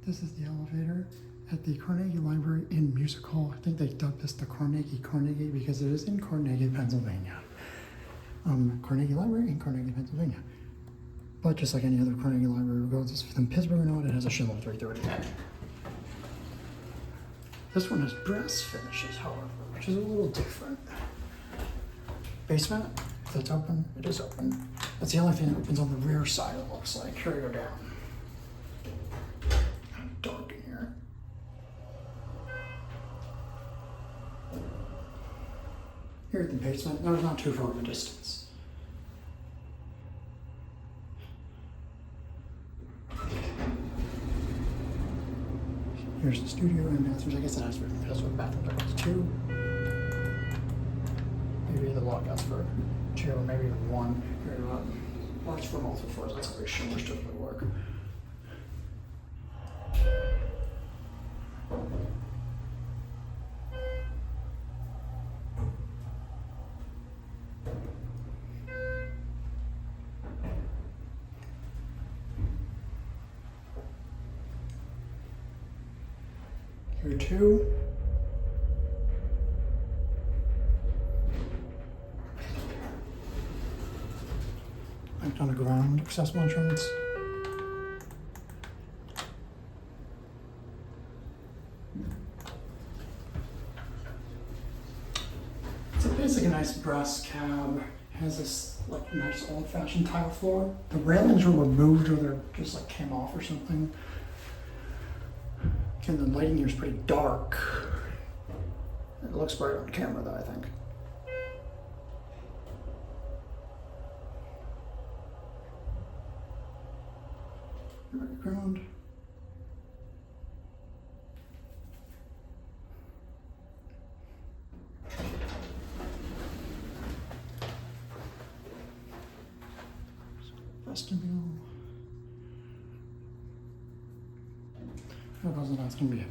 This is the elevator at the Carnegie Library and Music Hall. I think they dubbed this the Carnegie because it is in Carnegie, Pennsylvania. Carnegie Library in Carnegie, Pennsylvania. But just like any other Carnegie Library, regardless if it's in Pittsburgh or not, it has a Schindler 330A. This one has brass finishes, however, which is a little different. Basement, if it's open, it is open. That's the only thing that opens on the rear side, it looks like. Here we go down. Kind of dark in here. Here at the basement, there's not too far of a distance. Here's the studio and bathrooms. I guess that's what bathrooms are called. Two. Maybe the walkouts for two, or maybe even one. Here, works for multiple floors. That's how Schindler's typically work. Here two. Back on the ground, accessible entrance. It's basically a nice brass cab. Has this like nice old-fashioned tile floor. The railings were removed or they just like came off or something. And the lighting here is pretty dark. It looks bright on camera though, I think. Ground. Vestibule. That wasn't asking me.